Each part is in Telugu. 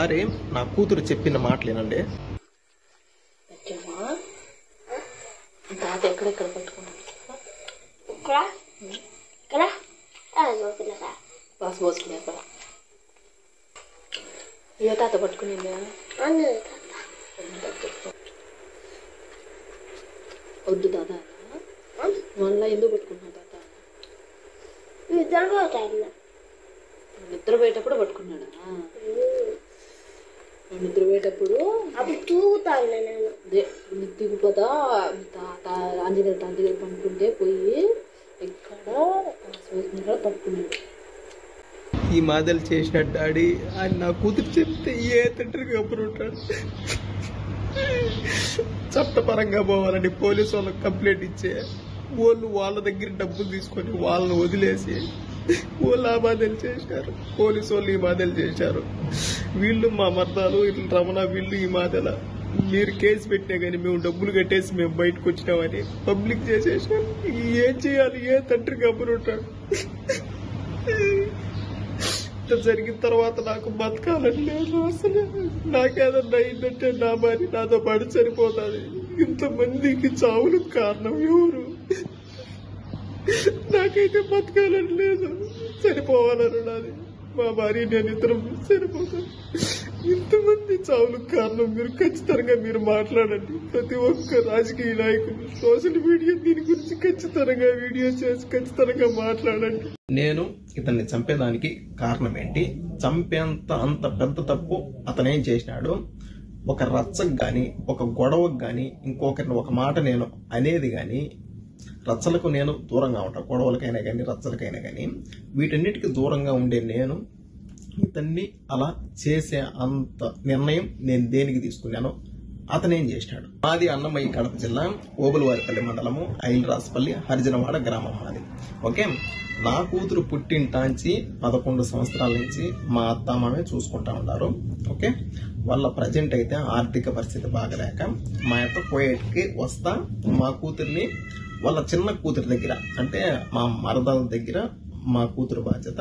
ఒకసారి నా కూతురు చెప్పిన మాటలేనండి. తాత ఎక్కడెక్కడ పట్టుకున్నాడు? బాస్ పోసుకున్నాక ఏ తాత పట్టుకునిందా? వద్దు తాత, మళ్ళా ఎందుకు పట్టుకున్నావు తాత? నిద్రపోయేటప్పుడు పట్టుకున్నాడా? నిద్రపోయేటప్పుడు అప్పుడు తూగుతాను నేను. అదే నిద్రపోతా తాత ఆంజనేయ తాత దగ్గర పనుకుంటే పోయి ఇక్కడ పట్టుకున్నాడు. ఈ మాదలు చేసిన డాడీ అని నా కూతురు చెప్తే ఏ తండ్రికి అప్పుడు ఉంటాడు. చట్టపరంగా పోవాలని పోలీసు వాళ్ళకి కంప్లైంట్ ఇచ్చే వాళ్ళు వాళ్ళ దగ్గర డబ్బులు తీసుకొని వాళ్ళని వదిలేసి వాళ్ళు ఆ బాధలు చేశారు. పోలీసు వాళ్ళు ఈ బాధలు చేశారు. వీళ్ళు మా మర్దాలు ఇట్లా రమణ వీళ్ళు ఈ మాదల మీరు కేసు పెట్టినా కానీ మేము డబ్బులు కట్టేసి మేము బయటకు వచ్చినామని పబ్లిక్ చేసేసారు. ఏం చేయాలి? ఏ తండ్రికి అప్పుడు ఉంటాడు. జరిగిన తర్వాత నాకు బతకాలని లేదు. అసలు నాకేదన్నా అయిందంటే నా భార్య నాతో పాటు చనిపోతుంది. ఇంతమందికి చావులకు కారణం ఎవరు? నాకైతే బతకాలని లేదు, చనిపోవాలని నాది. మా భార్య నేను ఇద్దరం చనిపోతాను. ఇంతమంది చావులకు కారణం మీరు ఖచ్చితంగా మీరు మాట్లాడండి. ప్రతి ఒక్క రాజకీయ నాయకులు సోషల్ మీడియా దీని గురించి ఖచ్చితంగా వీడియో చేసి ఖచ్చితంగా మాట్లాడండి. నేను ఇతన్ని చంపేదానికి కారణం ఏంటి? చంపేంత అంత పెద్ద తప్పు అతనేం చేసినాడు? ఒక రచ్చకు గాని ఒక గొడవకు గాని ఇంకొకరిని ఒక మాట నేను అనేది గాని, రచ్చలకు నేను దూరంగా ఉంటాను. గొడవలకైనా కానీ రచ్చలకైనా కానీ వీటన్నిటికీ దూరంగా ఉండే నేను ఇతన్ని అలా చేసే అంత నిర్ణయం నేను దేనికి తీసుకున్నాను? అతనేం చేసినాడు? మాది అన్నమయ్య కడప జిల్లా ఓబులవారిపల్లి మండలము ఐలరాజపల్లి హరిజనవాడ గ్రామం మాది. ఓకే, నా కూతురు పుట్టింటాంచి 11 సంవత్సరాల నుంచి మా అత్తమామే చూసుకుంటా ఉన్నారు. ఓకే, వాళ్ళ ప్రజెంట్ అయితే ఆర్థిక పరిస్థితి బాగలేక మా యొక్క కోయేట్కి వస్తా మా కూతుర్ని వాళ్ళ చిన్న కూతురి దగ్గర, అంటే మా మరదల దగ్గర మా కూతురు బాధ్యత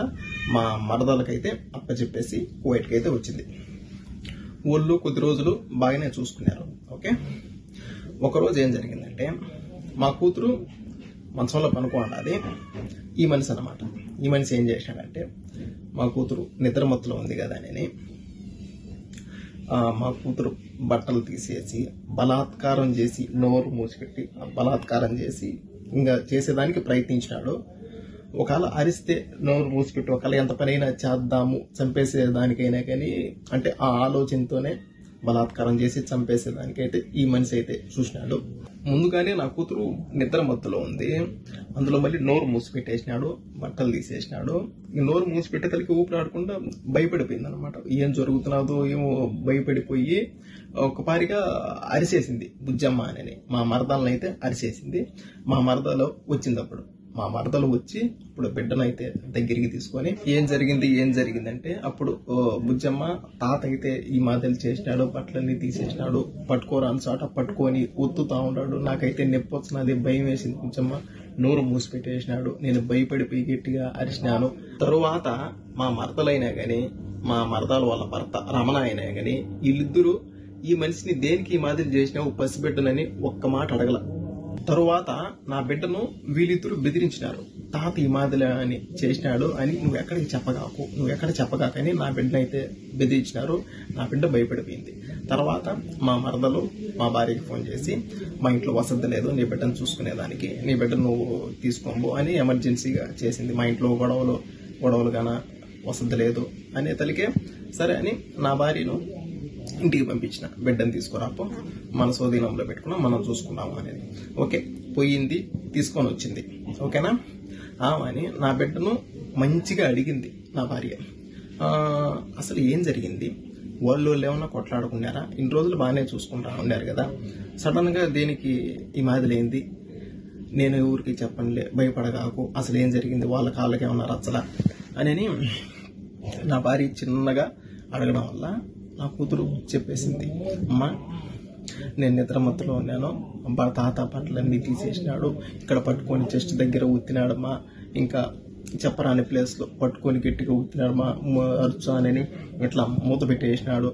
మా మరదలకైతే అప్పచెప్పేసి కువైట్కి అయితే వచ్చింది. ఊళ్ళో కొద్ది రోజులు బాగానే చూసుకున్నారు. ఓకే, ఒకరోజు ఏం జరిగిందంటే మా కూతురు మంచంలో పనుకోండి. ఈ మనిషి అనమాట. ఈ మనిషి ఏం చేశాడంటే మా కూతురు నిద్రమత్తులో ఉంది కదా అని మా కూతురు బట్టలు తీసేసి బలాత్కారం చేసి నోరు మూసిపెట్టి బలాత్కారం చేసి ఇంకా చేసేదానికి ప్రయత్నించినాడు. ఒకవేళ అరిస్తే నోరు మూసిపెట్టి ఒకవేళ ఎంత పనైనా చేద్దాము చంపేసేదానికైనా కానీ అంటే ఆ ఆలోచనతోనే బలాత్కారం చేసి చంపేసేదానికైతే ఈ మనిషి అయితే చూసినాడు. ముందుగానే నా కూతురు నిద్ర మత్తులో ఉంది, అందులో మళ్ళీ నోరు మూసిపెట్టేసినాడు, బట్టలు తీసేసినాడు. ఈ నోరు మూసిపెట్టేతలకి ఊపిరాడకుండా భయపడిపోయింది అనమాట. ఏం జరుగుతున్నదో ఏమో భయపడిపోయి ఒకపారిగా అరిసేసింది బుజ్జమ్మ అని. మా మరదలను అయితే అరిసేసింది. మా మరదలో వచ్చింది. మా మరదలు వచ్చి ఇప్పుడు బిడ్డనైతే దగ్గరికి తీసుకొని ఏం జరిగిందంటే అప్పుడు బుజ్జమ్మ తాత అయితే ఈ మాదలు చేసినాడు, బట్టలన్నీ తీసేసినాడు, పట్టుకోరాని చోట పట్టుకొని ఒత్తుతా ఉన్నాడు. నాకైతే నొప్పి వచ్చినది, భయం వేసింది. బుజ్జమ్మ నోరు మూసిపెట్టేసినాడు. నేను భయపడిపోయి గట్టిగా అరిచినాను. తరువాత మా మరదలైనా గాని మా మరదలు వాళ్ళ భర్త రమణ అయినా గాని వీళ్ళిద్దరూ ఈ మనిషిని దేనికి ఈ మాదిరి చేసినావు పసిబిడ్డనని ఒక్క మాట అడగల. తరువాత నా బిడ్డను వీళ్ళిద్దరూ బెదిరించినారు. తాత ఈ మాదిరి అని చేసినాడు అని నువ్వు ఎక్కడ చెప్పగాకని నా బిడ్డనైతే బెదిరించినారు. నా బిడ్డ భయపడిపోయింది. తర్వాత మా మరదలు మా భార్యకి ఫోన్ చేసి మా ఇంట్లో వసతి లేదు, నీ బిడ్డను చూసుకునేదానికి, నీ బిడ్డను నువ్వు తీసుకోబో అని ఎమర్జెన్సీగా చేసింది. మా ఇంట్లో గొడవలు గాన వసతి లేదు అనే తలికే సరే అని నా భార్యను ఇంటికి పంపించిన. బిడ్డను తీసుకురాపో, మన సోదీనంలో పెట్టుకున్నాం, మనం చూసుకున్నాము అనేది. ఓకే, పోయింది, తీసుకొని వచ్చింది. ఓకేనా? అని నా బిడ్డను మంచిగా అడిగింది నా భార్య. అసలు ఏం జరిగింది? వాళ్ళు ఏమన్నా కొట్లాడుకున్నారా? ఇన్ని రోజులు బాగానే చూసుకుంటా ఉన్నారు కదా, సడన్ గా దేనికి ఈ మాదిలేంది? నేను ఎవరికి చెప్పనులే, భయపడగాకు, అసలు ఏం జరిగింది? వాళ్ళ కాళ్ళకి ఏమన్నా రచ్చలా అని నా భార్య చిన్నగా అడగడం వల్ల నా కూతురు చెప్పేసింది, అమ్మా నేను నిద్రమత్తులో ఉన్నాను, తాత బట్టలన్నీ తీసేసినాడు, ఇక్కడ పట్టుకొని చెస్ట్ దగ్గర ఉత్తినాడమ్మా, ఇంకా చెప్పరాని ప్లేస్ లో పట్టుకొని గట్టిగా ఊపినాడు. మా అరుచానని ఇట్లా మూత పెట్టేసినాడు,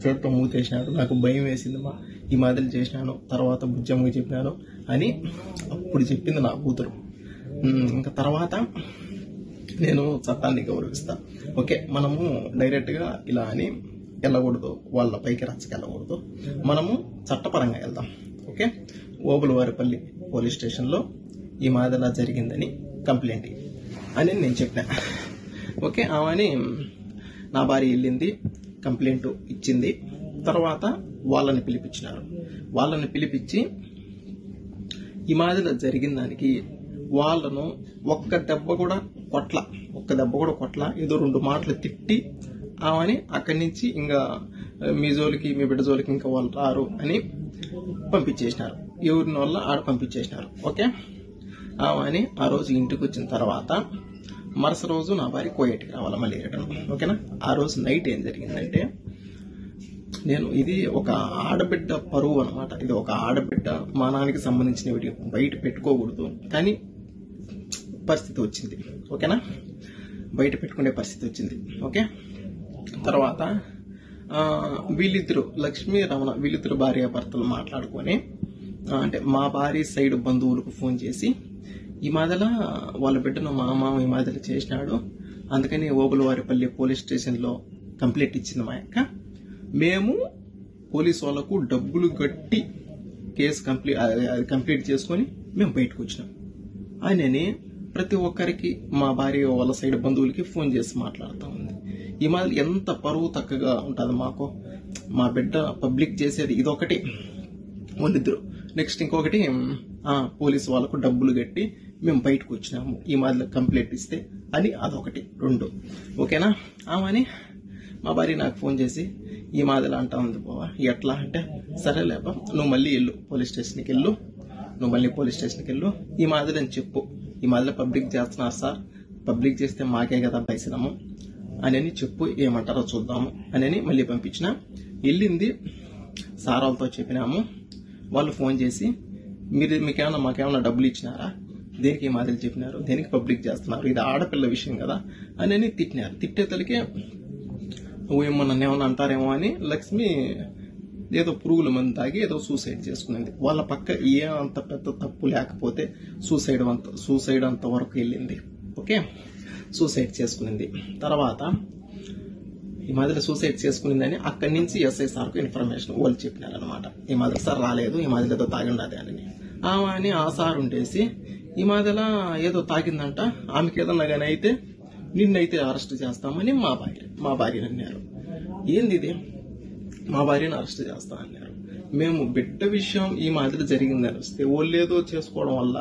చేతితో మూతేసినాడు. నాకు భయం వేసింది. ఈ మాదిరి చేసినాను, తర్వాత బుజ్జమ్మకి చెప్పినాను అని అప్పుడు చెప్పింది నా కూతురు. ఇంకా తర్వాత నేను చట్టాన్ని గౌరవిస్తా. ఓకే, మనము డైరెక్ట్ గా ఇలా అని వెళ్ళకూడదు, వాళ్ళ పైకి రచ్చకెళ్ళకూడదు, మనము చట్టపరంగా వెళ్దాం. ఓకే, ఓబులవారిపల్లి పోలీస్ స్టేషన్ లో ఈ మాదిరిలా జరిగిందని కంప్లైంట్ అని నేను చెప్పిన. ఓకే, ఆమెని నా భార్య వెళ్ళింది, కంప్లైంట్ ఇచ్చింది. తర్వాత వాళ్ళని పిలిపించినారు. వాళ్ళని పిలిపించి ఈ మాదిరిలా జరిగిన దానికి వాళ్ళను ఒక్క దెబ్బ కూడా కొట్ల, ఏదో 2 మాటలు తిట్టి ఆమెని అక్కడి నుంచి ఇంకా మీ జోలికి, మీ బిడ్డ జోలికి ఇంకా వాళ్ళు రారు అని పంపించేసినారు. ఎవరిని వల్ల ఆడ పంపించేసినారు. ఓకే, ఆమెని ఆ రోజు ఇంటికి వచ్చిన తర్వాత మరుస రోజు నా భార్య కోయేటికి రావాలి మళ్ళీ రిటర్న్. ఓకేనా, ఆ రోజు నైట్ ఏం జరిగిందంటే, నేను ఇది ఒక ఆడబిడ్డ పరువు అనమాట. ఇది ఒక ఆడబిడ్డ మానానికి సంబంధించినవి బయట పెట్టుకోకూడదు, కానీ పరిస్థితి వచ్చింది. ఓకేనా, బయట పెట్టుకునే పరిస్థితి వచ్చింది. ఓకే, తర్వాత వీళ్ళిద్దరు లక్ష్మీ రమణ వీళ్ళిద్దరు భార్యాభర్తలు మాట్లాడుకొని, అంటే మా భార్య సైడ్ బంధువులకు ఫోన్ చేసి ఈ మాదిల వాళ్ళ బిడ్డను మా మామ ఈ మాదిల చేసినాడు, అందుకని ఓబులవారిపల్లి పోలీస్ స్టేషన్ లో కంప్లైంట్ ఇచ్చింది మా అక్క. మేము పోలీసు వాళ్లకు డబ్బులు కట్టి కేసు కంప్లీట్ చేసుకుని మేము బయటకు వచ్చినాం అని ప్రతి ఒక్కరికి మా భార్య వాళ్ళ సైడ్ బంధువులకి ఫోన్ చేసి మాట్లాడుతూ ఉంది. ఈ మాదిరి ఎంత పరువు తక్కువగా ఉంటుంది మాకు. మా బిడ్డ పబ్లిక్ చేసేది ఇదొకటి, వాళ్ళిద్దరు. నెక్స్ట్ ఇంకొకటి, పోలీసు వాళ్ళకు డబ్బులు కట్టి మేము బయటకు వచ్చినాము ఈ మాదిరి కంప్లైంట్ ఇస్తే అని, అదొకటి. 2 ఓకేనా. ఆమెని మా భార్య నాకు ఫోన్ చేసి ఈ మాదిరి అంటా ఉంది. బావా ఎట్లా అంటే, సరేలేపా నువ్వు మళ్ళీ వెళ్ళు పోలీస్ స్టేషన్కి వెళ్ళు, ఈ మాదిరి అని చెప్పు. ఈ మాదిరి పబ్లిక్ చేస్తున్నారు సార్, పబ్లిక్ చేస్తే మాకే కదా పైసలము అని చెప్పు, ఏమంటారో చూద్దాము అని మళ్ళీ పంపించిన. వెళ్ళింది, సారాలతో చెప్పినాము. వాళ్ళు ఫోన్ చేసి మాకేమన్నా డబ్బులు ఇచ్చినారా, దేనికి ఈ మాదిరి చెప్పినారు, దేనికి పబ్లిక్ చేస్తున్నారు, ఇది ఆడపిల్ల విషయం కదా అని తిట్టినారు. తిట్టేతలకే ఏమన్నా ఏమన్నా అంటారేమో అని లక్ష్మి ఏదో పురుగుల మందు తాగి ఏదో సూసైడ్ చేసుకునేది. వాళ్ళ పక్క ఏ అంత పెద్ద తప్పు లేకపోతే సూసైడ్ అంత వరకు వెళ్ళింది. ఓకే, సూసైడ్ చేసుకునింది. తర్వాత ఈ మాదిరి సూసైడ్ చేసుకునిందని అక్కడి నుంచి ఎస్ఐ సార్కు ఇన్ఫర్మేషన్ వాళ్ళు చెప్పినారనమాట. ఈ మాదిరి సార్ రాలేదు, ఈ మాదిరి ఏదో తాగిండది అని. ఆమె అని ఆ సార్ ఉండేసి ఈ మాదిరిలా ఏదో తాగిందంట, ఆమెకి ఏదన్నా కానీ అయితే నిన్నైతే అరెస్ట్ చేస్తామని మా భార్యని అన్నారు. ఏంది ఇది, మా భార్యను అరెస్ట్ చేస్తా అన్నారు. మేము బిడ్డ విషయం ఈ మాదిరి జరిగిందని వస్తే వాళ్ళు ఏదో చేసుకోవడం వల్ల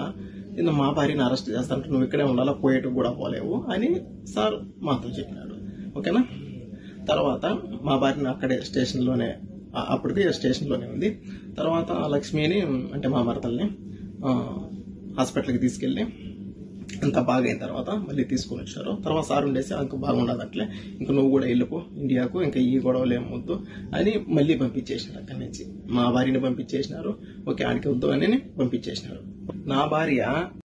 మా భార్యను అరెస్ట్ చేస్తానంటే నువ్వు ఇక్కడే ఉండాలా, పోయేటకు కూడా పోలేవు అని సార్ మాతో చెప్పినాడు. ఓకేనా. తర్వాత మా భార్యను అక్కడే స్టేషన్లోనే, అప్పటికి స్టేషన్లోనే ఉంది. తర్వాత లక్ష్మిని అంటే మా మరదల్ని హాస్పిటల్కి తీసుకెళ్లి అంతా బాగైన తర్వాత మళ్ళీ తీసుకుని వచ్చారు. తర్వాత సార్ ఉండేసి అంక బాగుండదు అట్లే, ఇంక నువ్వు కూడా వెళ్ళిపో ఇండియాకు, ఇంకా ఈ గొడవలు ఏమొద్దు అని మళ్ళీ పంపించేసినారు. అక్కడి నుంచి మా భార్యని పంపించేసినారు. ఓకే, ఆడికి వద్దు అని పంపించేసినారు. నా భార్య